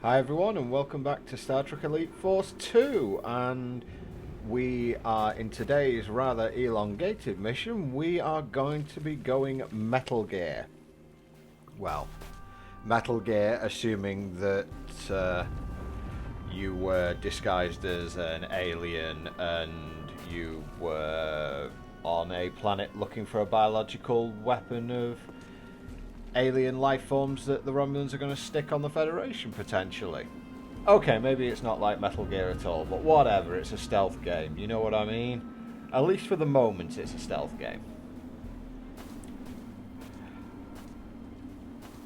Hi everyone and welcome back to Star Trek Elite Force 2, and we are in today's rather elongated mission. We are going to be going Metal Gear. Well, Metal Gear assuming that you were disguised as an alien and you were on a planet looking for a biological weapon of alien life forms that the Romulans are going to stick on the Federation, potentially. Okay, maybe it's not like Metal Gear at all, but whatever, it's a stealth game, you know what I mean? At least for the moment, it's a stealth game.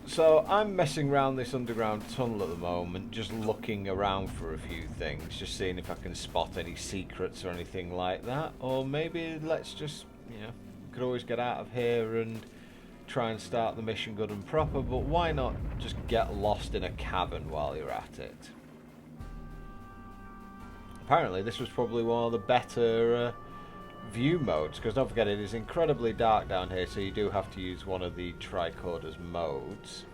So, I'm messing around this underground tunnel at the moment, just looking around for a few things, just seeing if I can spot any secrets or anything like that, or maybe let's just, you know, we could always get out of here and try and start the mission good and proper, but why not just get lost in a cavern while you're at it? Apparently this was probably one of the better view modes, because don't forget it is incredibly dark down here, so you do have to use one of the tricorder's modes.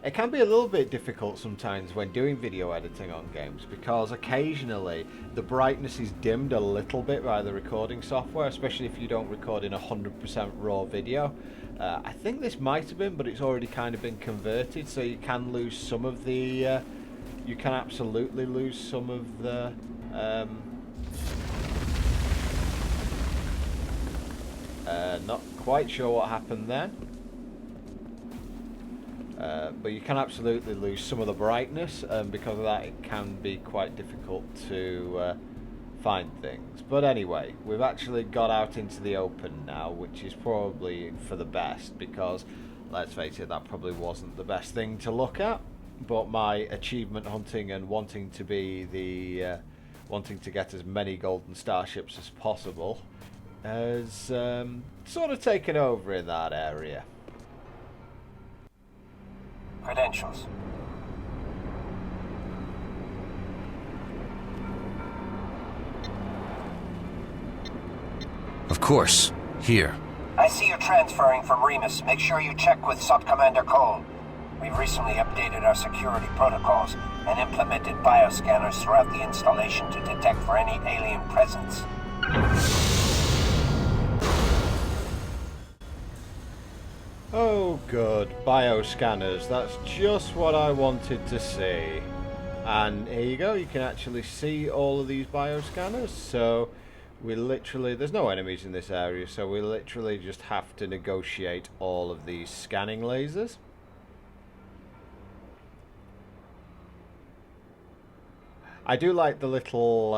It can be a little bit difficult sometimes when doing video editing on games, because occasionally the brightness is dimmed a little bit by the recording software, especially if you don't record in 100% raw video. I think this might have been, but it's already kind of been converted, so you can lose some of the... you can absolutely lose some of the... not quite sure what happened then. But you can absolutely lose some of the brightness, and because of that it can be quite difficult to find things. But anyway, we've actually got out into the open now, which is probably for the best, because let's face it, that probably wasn't the best thing to look at. But my achievement hunting and wanting to be the wanting to get as many golden starships as possible has sort of taken over in that area. Credentials. Of course. Here. I see you're transferring from Remus. Make sure you check with Sub-Commander Cole. We've recently updated our security protocols and implemented bioscanners throughout the installation to detect for any alien presence. Oh good, bioscanners, that's just what I wanted to see. And here you go, you can actually see all of these bioscanners, so we literally, there's no enemies in this area, so we literally just have to negotiate all of these scanning lasers. I do like the little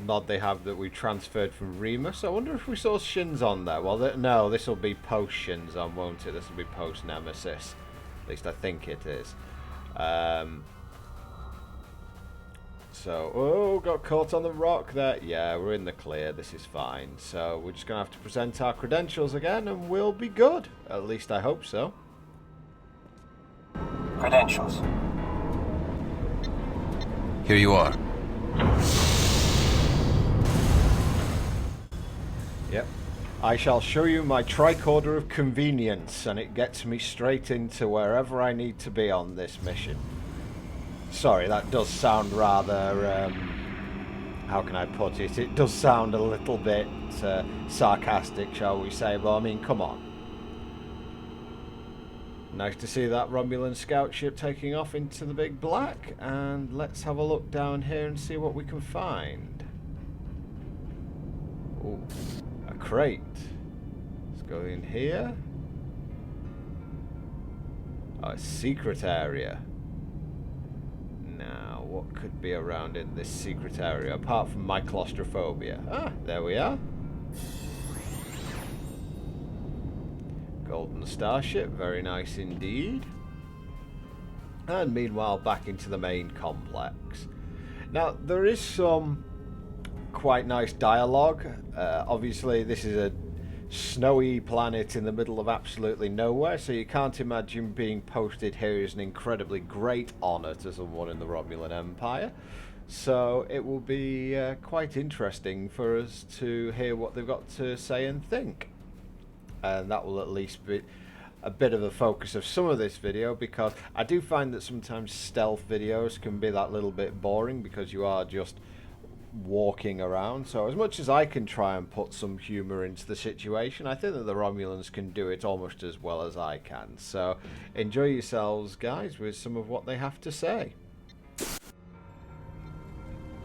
nod they have that we transferred from Remus. I wonder if we saw Shins on there. Well, no, this will be post Shins on, won't it? This will be post Nemesis. At least I think it is. So, oh, got caught on the rock there. Yeah, we're in the clear. This is fine. So we're just going to have to present our credentials again and we'll be good. At least I hope so. Credentials. Here you are. Yep. I shall show you my tricorder of convenience, and it gets me straight into wherever I need to be on this mission. Sorry, that does sound rather, how can I put it? It does sound a little bit sarcastic, shall we say, but I mean, come on. Nice to see that Romulan scout ship taking off into the big black, and let's have a look down here and see what we can find. Ooh, a crate. Let's go in here. Oh, a secret area. Now, what could be around in this secret area apart from my claustrophobia? Ah, there we are. Golden starship, very nice indeed. And meanwhile, back into the main complex. Now, there is some quite nice dialogue. Obviously, this is a snowy planet in the middle of absolutely nowhere, so you can't imagine being posted here is an incredibly great honour to someone in the Romulan Empire. So it will be quite interesting for us to hear what they've got to say and think. And that will at least be... a bit of a focus of some of this video, because I do find that sometimes stealth videos can be that little bit boring because you are just walking around. So as much as I can try and put some humour into the situation, I think that the Romulans can do it almost as well as I can. So enjoy yourselves, guys, with some of what they have to say.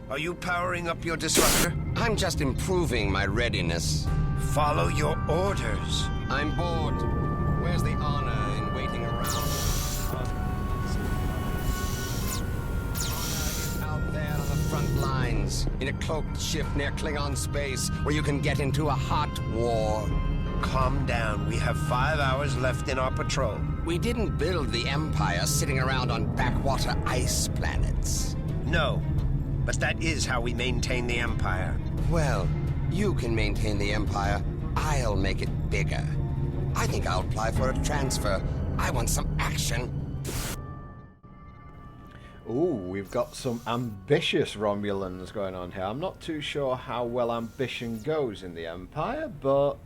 Are you powering up your disruptor? I'm just improving my readiness. Follow your orders. I'm bored. Where's the honor in waiting around? Out there on the front lines, in a cloaked ship near Klingon space, where you can get into a hot war. Calm down. We have 5 hours left in our patrol. We didn't build the Empire sitting around on backwater ice planets. No, but that is how we maintain the Empire. Well, you can maintain the Empire. I'll make it bigger. I think I'll apply for a transfer. I want some action. Ooh, we've got some ambitious Romulans going on here. I'm not too sure how well ambition goes in the Empire, but...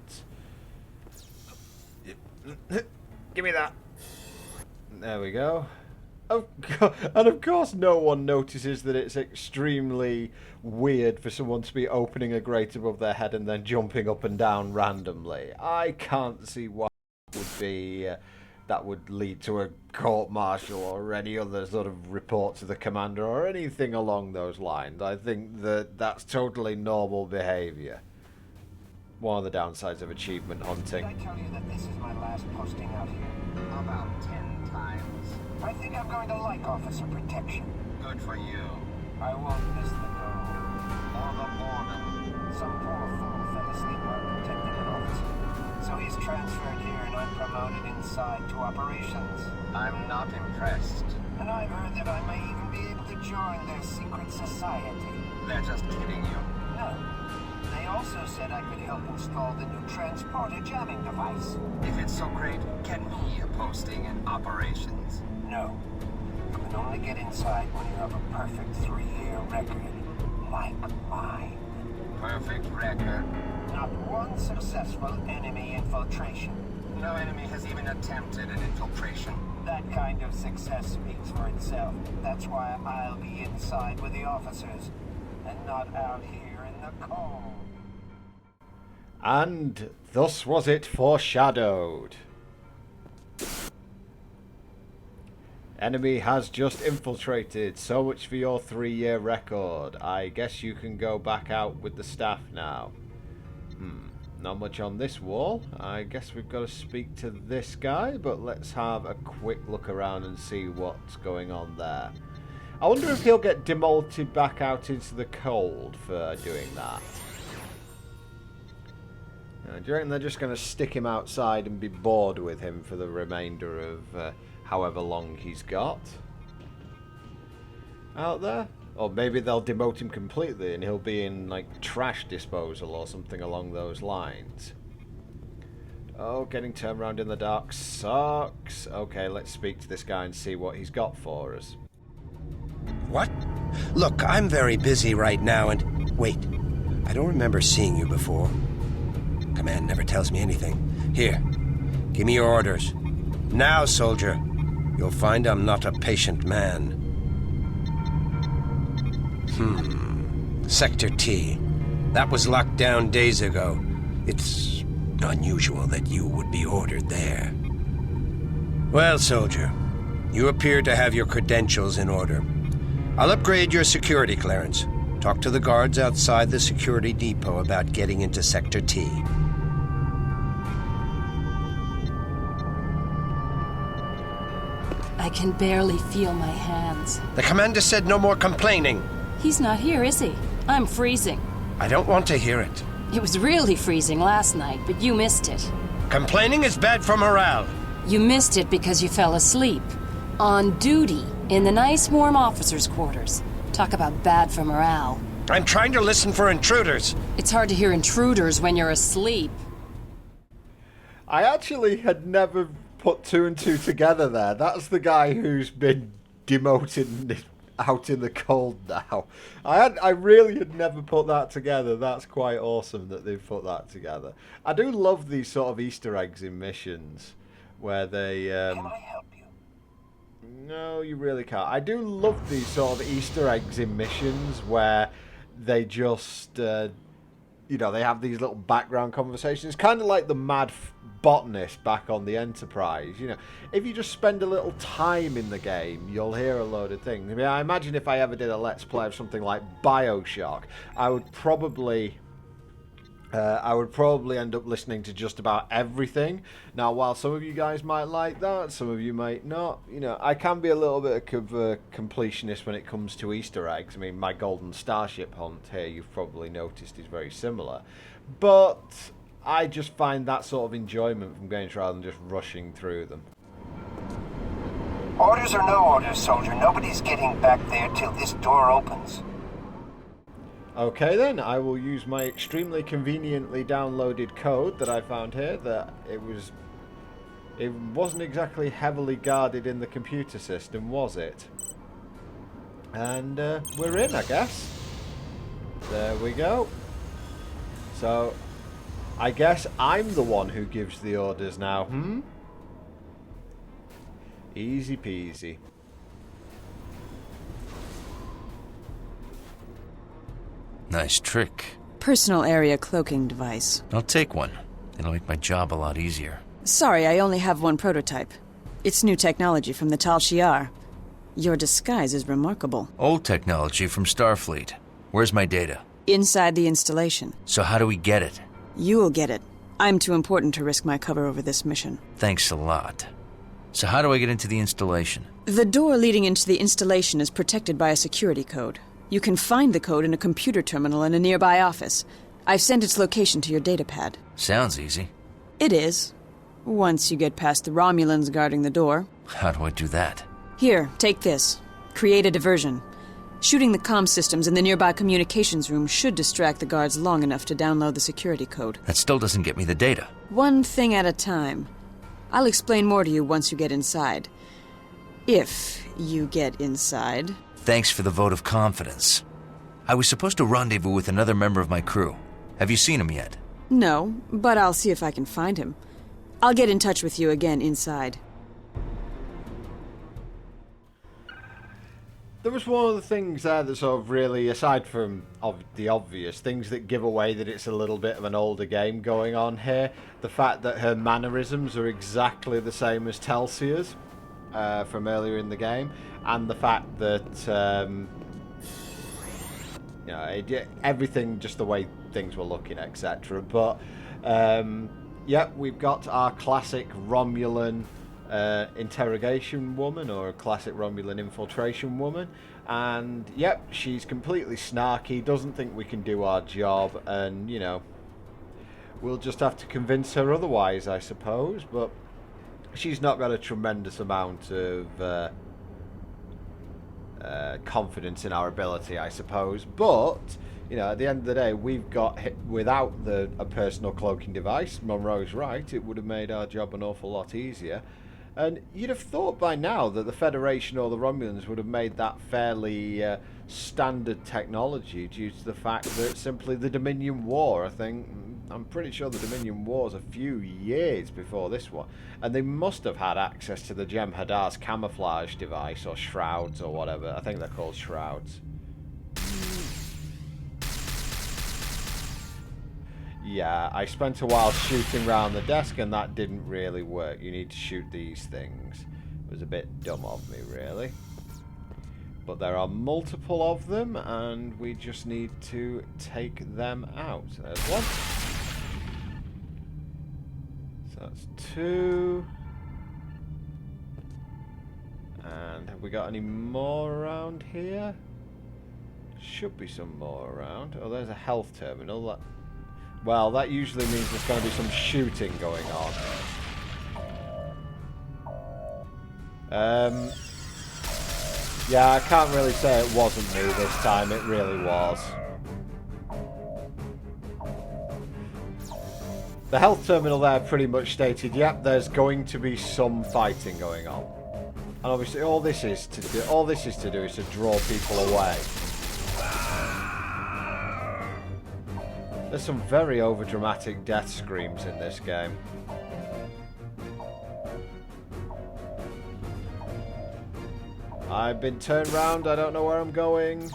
Give me that. There we go. And of course no one notices that it's extremely weird for someone to be opening a grate above their head and then jumping up and down randomly. I can't see why it would be... that would lead to a court-martial or any other sort of report to the commander or anything along those lines. I think that that's totally normal behaviour. One of the downsides of achievement hunting. Did I tell you that this is my last posting out here? About 10 times. I think I'm going to like officer protection. Good for you. I won't miss the goal. Or the boredom. Some poor fool fell asleep while protecting an officer. So he's transferred here and I'm promoted inside to operations. I'm not impressed. And I've heard that I may even be able to join their secret society. They're just kidding you. No. They also said I could help install the new transporter jamming device. If it's so great, get me a posting in operations. No. You can only get inside when you have a perfect 3-year record, like mine. Perfect record. Not one successful enemy infiltration. No enemy has even attempted an infiltration. That kind of success speaks for itself. That's why I'll be inside with the officers, and not out here in the cold. And thus was it foreshadowed. Enemy has just infiltrated. So much for your 3-year record. I guess you can go back out with the staff now. Not much on this wall. I guess we've got to speak to this guy, but let's have a quick look around and see what's going on there. I wonder if he'll get demolted back out into the cold for doing that. Do you reckon they're just going to stick him outside and be bored with him for the remainder of however long he's got out there? Or maybe they'll demote him completely and he'll be in, like, trash disposal or something along those lines. Oh, getting turned around in the dark sucks. Okay, let's speak to this guy and see what he's got for us. What? Look, I'm very busy right now and... Wait, I don't remember seeing you before. Command never tells me anything. Here, give me your orders. Now, soldier. You'll find I'm not a patient man. Sector T. That was locked down days ago. It's unusual that you would be ordered there. Well, soldier, you appear to have your credentials in order. I'll upgrade your security clearance. Talk to the guards outside the security depot about getting into Sector T. I can barely feel my hands. The commander said no more complaining. He's not here, is he? I'm freezing. I don't want to hear it. It was really freezing last night, but you missed it. Complaining is bad for morale. You missed it because you fell asleep. On duty, in the nice warm officers' quarters. Talk about bad for morale. I'm trying to listen for intruders. It's hard to hear intruders when you're asleep. I actually had never put 2 and 2 together there. That's the guy who's been demoted out in the cold now. I really had never put that together. That's quite awesome that they've put that together. I do love these sort of Easter eggs in missions where they... Can I help you? No, you really can't. I do love these sort of Easter eggs in missions where they just, you know, they have these little background conversations. Kind of like the mad botanist back on the Enterprise. You know, if you just spend a little time in the game, you'll hear a load of things. I mean, I imagine if I ever did a Let's Play of something like BioShock, I would probably end up listening to just about everything. Now, while some of you guys might like that, some of you might not, you know, I can be a little bit of a completionist when it comes to Easter eggs. I mean, my Golden Starship hunt here, you've probably noticed, is very similar. But I just find that sort of enjoyment from games rather than just rushing through them. Orders or no orders, soldier, nobody's getting back there till this door opens. Okay then, I will use my extremely conveniently downloaded code that I found here. That it wasn't exactly heavily guarded in the computer system, was it? And we're in, I guess. There we go. So, I guess I'm the one who gives the orders now, Easy peasy. Nice trick. Personal area cloaking device. I'll take one. It'll make my job a lot easier. Sorry, I only have one prototype. It's new technology from the Tal Shiar. Your disguise is remarkable. Old technology from Starfleet. Where's my data? Inside the installation. So how do we get it? You'll get it. I'm too important to risk my cover over this mission. Thanks a lot. So how do I get into the installation? The door leading into the installation is protected by a security code. You can find the code in a computer terminal in a nearby office. I've sent its location to your datapad. Sounds easy. It is. Once you get past the Romulans guarding the door. How do I do that? Here, take this. Create a diversion. Shooting the comm systems in the nearby communications room should distract the guards long enough to download the security code. That still doesn't get me the data. One thing at a time. I'll explain more to you once you get inside. If you get inside. Thanks for the vote of confidence. I was supposed to rendezvous with another member of my crew. Have you seen him yet? No, but I'll see if I can find him. I'll get in touch with you again inside. There was one of the things there that sort of really, aside from the obvious, things that give away that it's a little bit of an older game going on here. The fact that her mannerisms are exactly the same as Telsia's from earlier in the game. And the fact that, you know, everything, just the way things were looking, etc. But, yeah, we've got our classic Romulan interrogation woman, or a classic Romulan infiltration woman. And, yep, she's completely snarky, doesn't think we can do our job, and, you know, we'll just have to convince her otherwise, I suppose. But she's not got a tremendous amount of confidence in our ability, I suppose. But, you know, at the end of the day, we've got hit without a personal cloaking device. Monroe's right, it would have made our job an awful lot easier. And you'd have thought by now that the Federation or the Romulans would have made that fairly standard technology due to the fact that simply the Dominion War, I'm pretty sure the Dominion War's a few years before this one. And they must have had access to the Jem'Hadar's camouflage device, or shrouds, or whatever. I think they're called shrouds. Yeah, I spent a while shooting around the desk and that didn't really work. You need to shoot these things. It was a bit dumb of me, really. But there are multiple of them and we just need to take them out. There's one. So that's two. And have we got any more around here? Should be some more around. Oh, there's a health terminal. Well, that usually means there's going to be some shooting going on. Yeah, I can't really say it wasn't me this time. It really was. The health terminal there pretty much stated, yep, there's going to be some fighting going on. And obviously all this is to do is to draw people away. There's some very overdramatic death screams in this game. I've been turned round. I don't know where I'm going.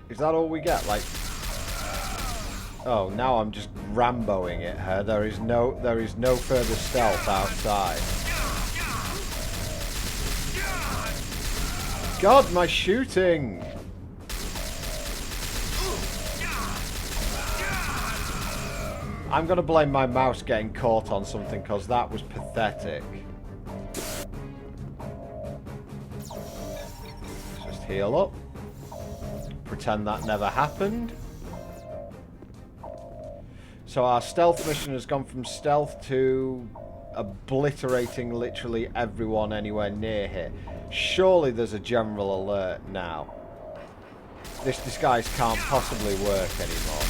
Is that all we get? Like, oh, now I'm just Ramboing it her. There is no further stealth outside. God, my shooting! I'm gonna blame my mouse getting caught on something because that was pathetic. Let's just heal up. Pretend that never happened. So our stealth mission has gone from stealth to obliterating literally everyone anywhere near here. Surely there's a general alert now. This disguise can't possibly work anymore.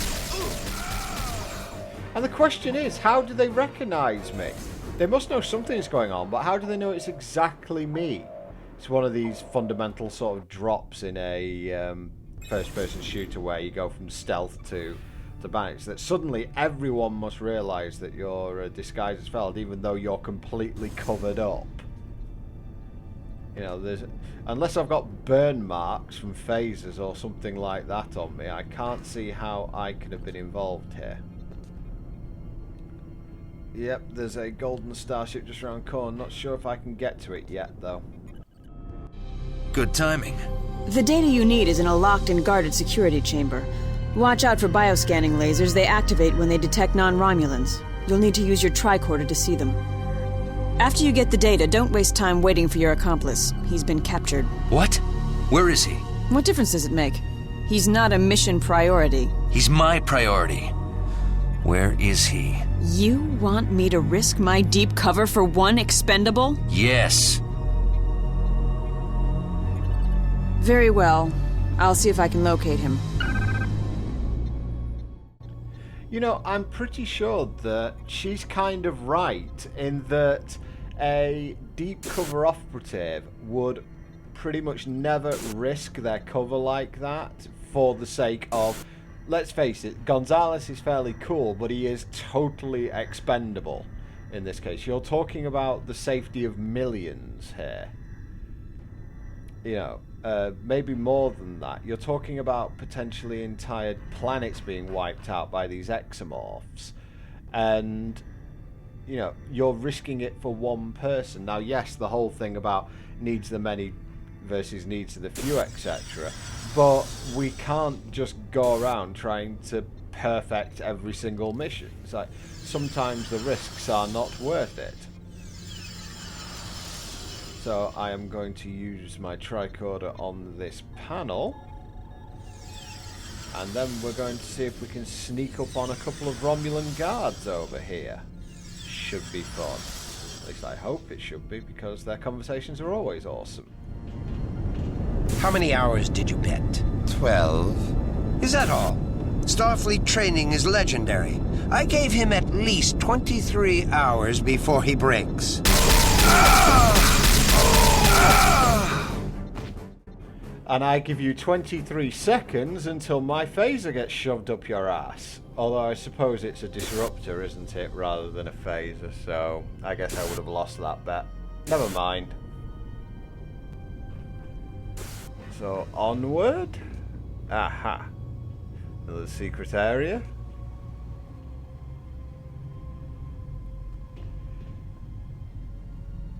And the question is, how do they recognise me? They must know something's going on, but how do they know it's exactly me? It's one of these fundamental sort of drops in a first-person shooter where you go from stealth to panic. That suddenly everyone must realise that your disguise has failed, even though you're completely covered up. You know, unless I've got burn marks from phasers or something like that on me, I can't see how I could have been involved here. Yep, there's a golden starship just around the corner. Not sure if I can get to it yet, though. Good timing. The data you need is in a locked and guarded security chamber. Watch out for bioscanning lasers. They activate when they detect non-Romulans. You'll need to use your tricorder to see them. After you get the data, don't waste time waiting for your accomplice. He's been captured. What? Where is he? What difference does it make? He's not a mission priority. He's my priority. Where is he? You want me to risk my deep cover for one expendable? Yes. Very well. I'll see if I can locate him. You know, I'm pretty sure that she's kind of right in that a deep cover operative would pretty much never risk their cover like that for the sake of, let's face it, Gonzalez is fairly cool, but he is totally expendable in this case. You're talking about the safety of millions here. You know, maybe more than that. You're talking about potentially entire planets being wiped out by these exomorphs. And, you know, you're risking it for one person. Now, yes, the whole thing about needs of the many versus needs of the few, etc. But we can't just go around trying to perfect every single mission. It's like, sometimes the risks are not worth it. So I am going to use my tricorder on this panel. And then we're going to see if we can sneak up on a couple of Romulan guards over here. Should be fun. At least I hope it should be, because their conversations are always awesome. How many hours did you bet? 12. Is that all? Starfleet training is legendary. I gave him at least 23 hours before he breaks. And I give you 23 seconds until my phaser gets shoved up your ass. Although I suppose it's a disruptor, isn't it, rather than a phaser, so I guess I would have lost that bet. Never mind. So, onward. Aha. Another secret area.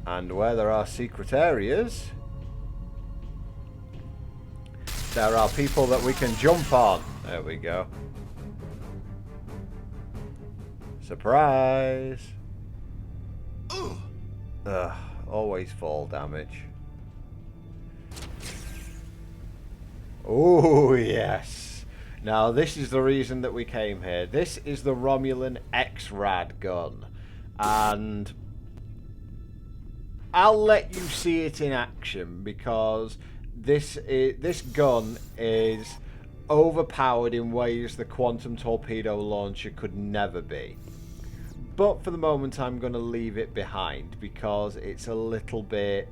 And where there are secret areas, there are people that we can jump on. There we go. Surprise! Ugh, always fall damage. Oh, yes. Now, this is the reason that we came here. This is the Romulan Ex Rad Gun. And I'll let you see it in action, because this gun is overpowered in ways the quantum torpedo launcher could never be. But for the moment, I'm going to leave it behind, because it's a little bit...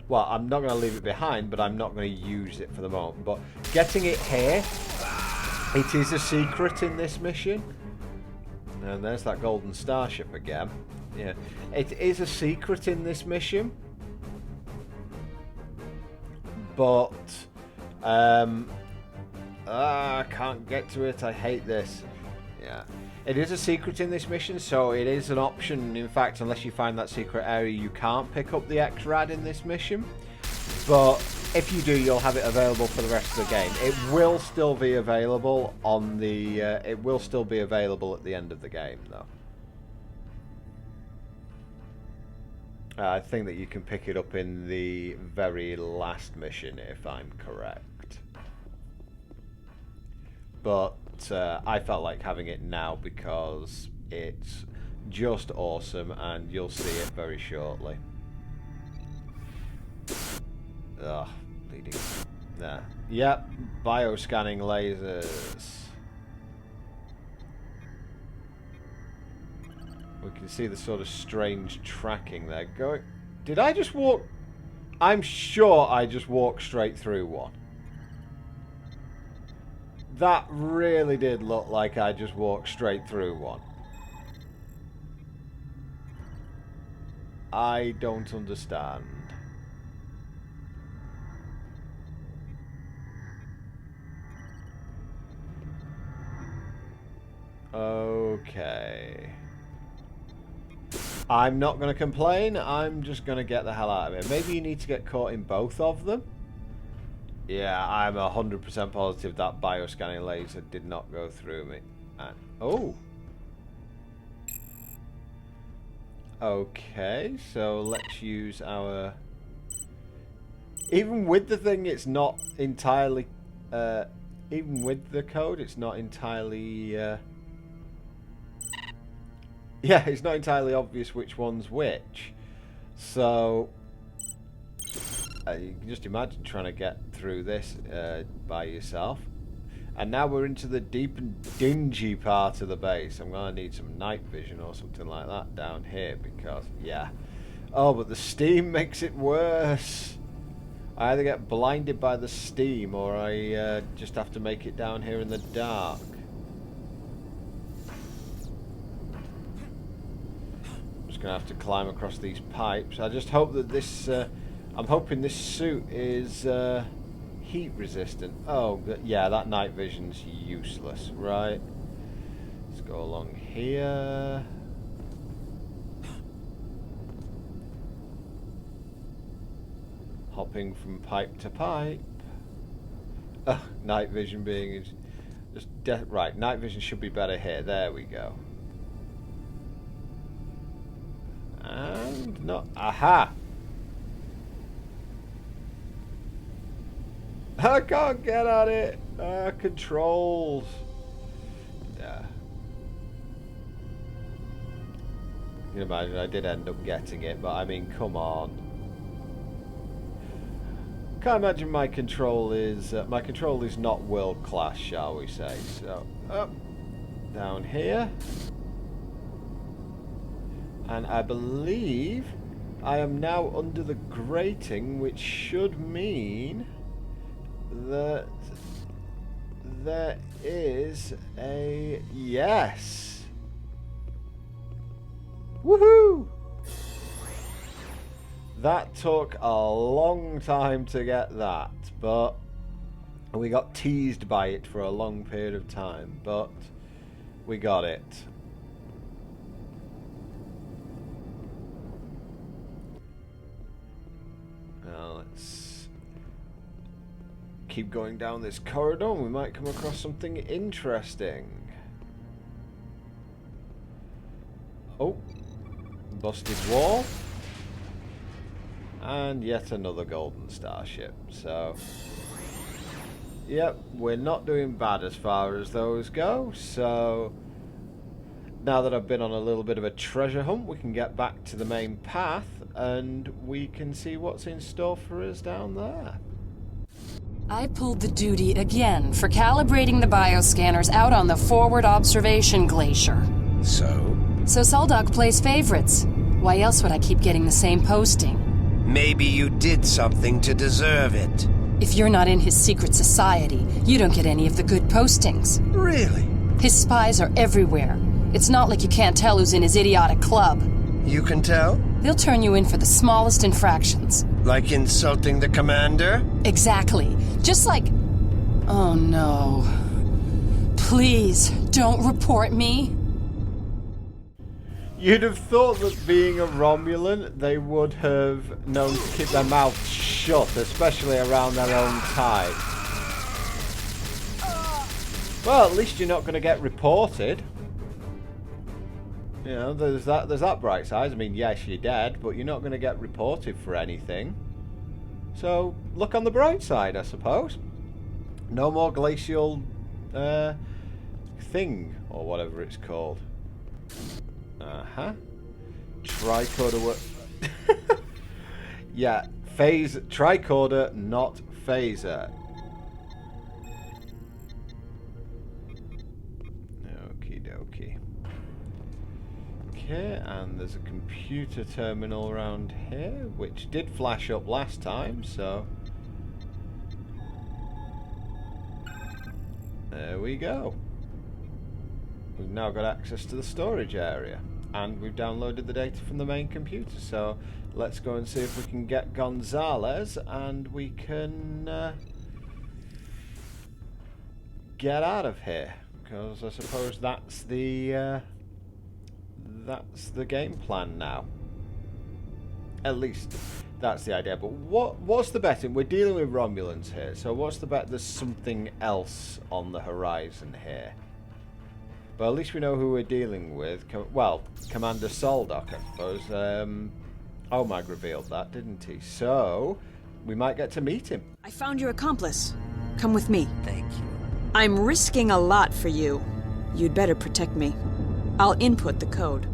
Well, I'm not going to leave it behind, but I'm not going to use it for the moment. But getting it here, it is a secret in this mission. And there's that golden starship again. Yeah, it is a secret in this mission, but I can't get to it. I hate this. Yeah, it is a secret in this mission, so it is an option. In fact, unless you find that secret area, you can't pick up the X-Rad in this mission. But if you do, you'll have it available for the rest of the game. It will still be available on the. It will still be available at the end of the game, though. I think that you can pick it up in the very last mission, if I'm correct. But I felt like having it now because it's just awesome, and you'll see it very shortly. Ugh, bleeding. Nah. Yep, bioscanning lasers. We can see the sort of strange tracking there going. Did I just walk? I'm sure I just walked straight through one. That really did look like I just walked straight through one. I don't understand. Okay. I'm not going to complain. I'm just going to get the hell out of it. Maybe you need to get caught in both of them. Yeah, I'm 100% positive that bioscanning laser did not go through me. And, oh. Okay, so let's use our... Even with the thing, it's not entirely... even with the code, it's not entirely... Yeah, it's not entirely obvious which one's which. So, you can just imagine trying to get through this by yourself. And now we're into the deep and dingy part of the base. I'm going to need some night vision or something like that down here because, yeah. Oh, but the steam makes it worse. I either get blinded by the steam or I just have to make it down here in the dark. Gonna have to climb across these pipes. I just hope that this I'm hoping this suit is heat resistant. Oh yeah, that night vision's useless, right? Let's go along here. Hopping from pipe to pipe. Night vision being just right, night vision should be better here. There we go. And not... Aha! I can't get at it! Controls! Yeah. You can imagine I did end up getting it, but I mean, come on. Can't imagine my control is not world class, shall we say. So, up, down here. And I believe I am now under the grating, which should mean that there is a yes. Woohoo! That took a long time to get that, but we got teased by it for a long period of time, but we got it. Now let's keep going down this corridor and we might come across something interesting. Oh, busted wall. And yet another golden starship. So, yep, we're not doing bad as far as those go. So, now that I've been on a little bit of a treasure hunt, we can get back to the main path and we can see what's in store for us down there. I pulled the duty again for calibrating the bioscanners out on the forward observation glacier. So Soldog plays favorites. Why else would I keep getting the same posting? maybe you did something to deserve it. If you're not in his secret society, you don't get any of the good postings. Really? His spies are everywhere. It's not like you can't tell who's in his idiotic club. You can tell? They'll turn you in for the smallest infractions. Like insulting the commander? Exactly. Just like... Oh no. Please, don't report me. You'd have thought that being a Romulan, they would have known to keep their mouths shut, especially around their own time. Well, at least you're not going to get reported. You know, there's that bright side. I mean, yes, you're dead, but you're not going to get reported for anything. So, look on the bright side, I suppose. No more glacial thing, or whatever it's called. Uh-huh. Tricorder work. Yeah, tricorder, not phaser. Okie dokie. Okay, and there's a computer terminal around here, which did flash up last time, so... There we go. We've now got access to the storage area, and we've downloaded the data from the main computer, so let's go and see if we can get Gonzalez, and we can get out of here, because I suppose that's the game plan now. At least that's the idea. But what's the bet? We're dealing with Romulans here, so what's the bet there's something else on the horizon here? But at least we know who we're dealing with. Well, Commander Soldock, I suppose. Omag revealed that, didn't he? So, we might get to meet him. I found your accomplice. Come with me. Thank you. I'm risking a lot for you. You'd better protect me. I'll input the code.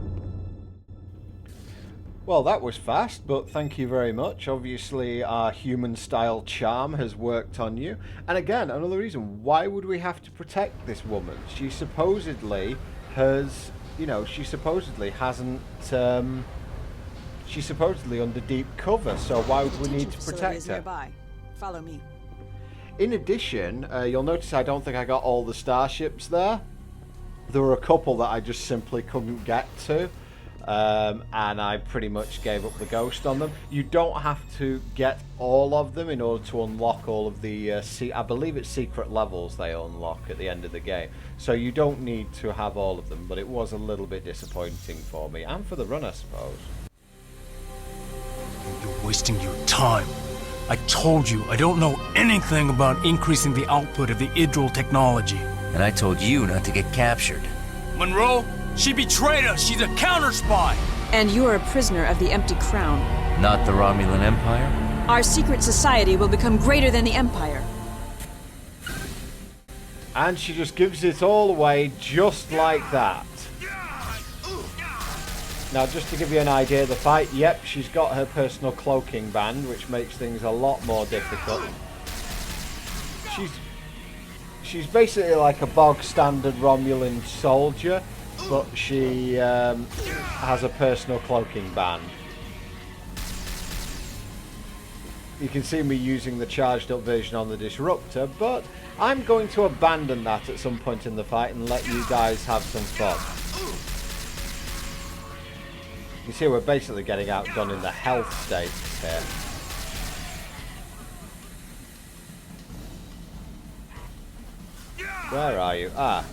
Well, that was fast, but thank you very much. Obviously, our human-style charm has worked on you. And again, another reason, why would we have to protect this woman? She supposedly has, you know, she supposedly hasn't, she's supposedly under deep cover, so why would we need to protect her? Nearby. Follow me. In addition, you'll notice I don't think I got all the starships there. There were a couple that I just simply couldn't get to. And I pretty much gave up the ghost on them. You don't have to get all of them in order to unlock all of the, I believe it's secret levels they unlock at the end of the game. So you don't need to have all of them, but it was a little bit disappointing for me, and for the run, I suppose. You're wasting your time. I told you I don't know anything about increasing the output of the Idril technology. And I told you not to get captured. Monroe? She betrayed us! She's a counter-spy! And you're a prisoner of the Empty Crown. Not the Romulan Empire? Our secret society will become greater than the Empire. And she just gives it all away just like that. Now, just to give you an idea of the fight, yep, she's got her personal cloaking band, which makes things a lot more difficult. She's basically like a bog-standard Romulan soldier, but she has a personal cloaking band. You can see me using the charged up version on the Disruptor, but I'm going to abandon that at some point in the fight and let you guys have some fun. You see we're basically getting outdone in the health stakes here. Where are you? Ah.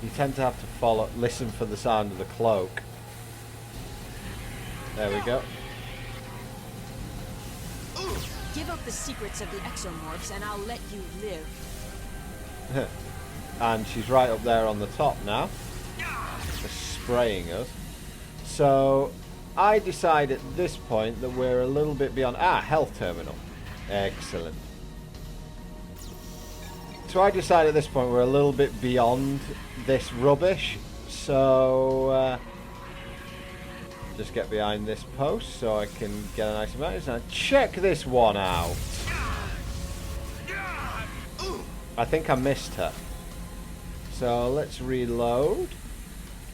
You tend to have to listen for the sound of the cloak. There we go. Give up the secrets of the exomorphs and I'll let you live. And she's right up there on the top now. Just spraying us. So, I decide at this point that we're a little bit beyond... Ah, health terminal. Excellent. So I decide at this point we're a little bit beyond this rubbish, so just get behind this post so I can get a nice advantage. Now check this one out. I think I missed her. So let's reload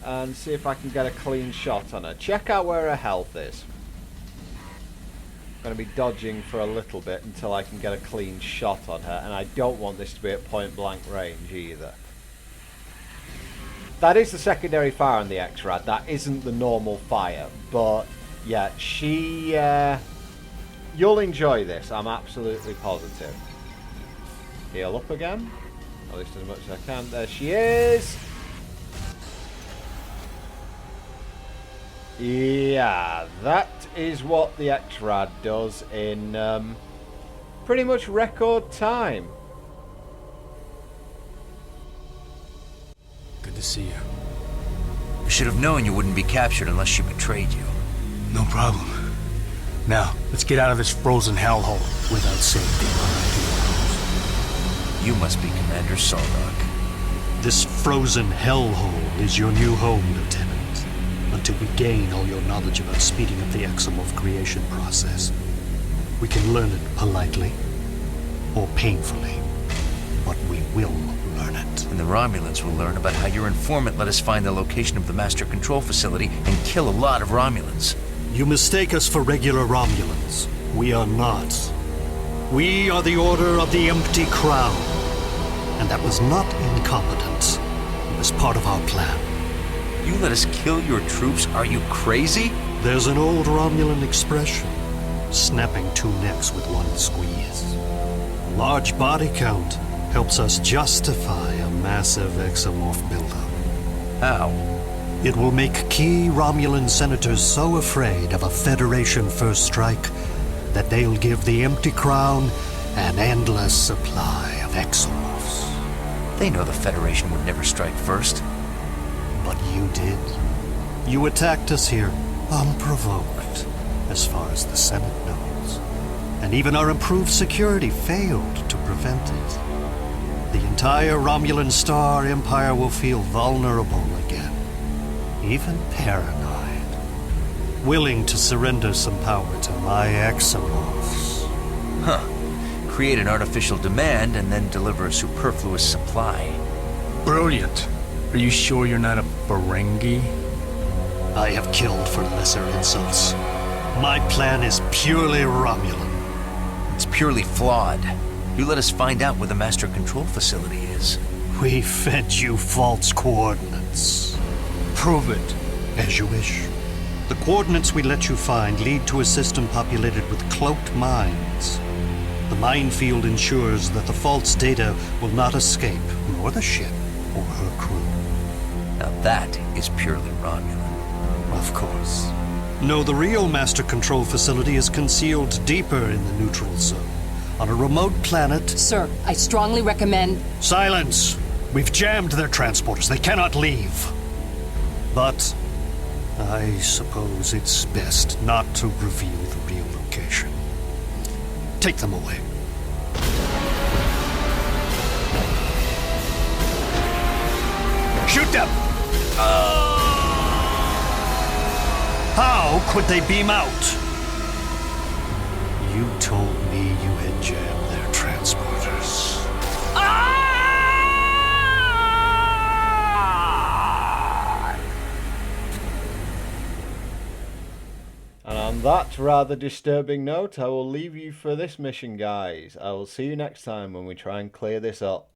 and see if I can get a clean shot on her. Check out where her health is. Going to be dodging for a little bit until I can get a clean shot on her, and I don't want this to be at point blank range either. that is the secondary fire on the X-Rad. That isn't the normal fire. But, yeah, she... you'll enjoy this. I'm absolutely positive. Heal up again. At least as much as I can. There she is. Yeah, that is what the X-Rad does in pretty much record time. Good to see you. I should have known you wouldn't be captured unless she betrayed you. No problem. Now, let's get out of this frozen hellhole without safety. You must be Commander Sarlocc. This frozen hellhole is your new home, Lieutenant. Until we gain all your knowledge about speeding up the exomorph creation process. We can learn it politely, or painfully, but we will learn it. And the Romulans will learn about how your informant let us find the location of the Master Control Facility and kill a lot of Romulans. You mistake us for regular Romulans. We are not. We are the Order of the Empty Crown. And that was not incompetence. It was part of our plan. You let us kill your troops? Are you crazy? There's an old Romulan expression. Snapping two necks with one squeeze. A large body count helps us justify a massive exomorph buildup. How? It will make key Romulan senators so afraid of a Federation first strike that they'll give the Empty Crown an endless supply of exomorphs. They know the Federation would never strike first. But you did. You attacked us here, unprovoked, as far as the Senate knows. And even our improved security failed to prevent it. The entire Romulan Star Empire will feel vulnerable again. Even paranoid. Willing to surrender some power to my exomorphs. Huh. Create an artificial demand and then deliver a superfluous supply. Brilliant. Are you sure you're not a Ferengi? I have killed for lesser insults. My plan is purely Romulan. It's purely flawed. You let us find out where the Master Control Facility is. We fed you false coordinates. Prove it. As you wish. The coordinates we let you find lead to a system populated with cloaked mines. The minefield ensures that the false data will not escape, nor the ship or her crew. Now that is purely Romulan. Of course. No, the real Master Control Facility is concealed deeper in the neutral zone, on a remote planet. Sir, I strongly recommend... Silence! We've jammed their transporters. They cannot leave. But I suppose it's best not to reveal the real location. Take them away. Shoot them! How could they beam out? You told me you had jammed their transporters. And on that rather disturbing note, I will leave you for this mission, guys. I will see you next time when we try and clear this up.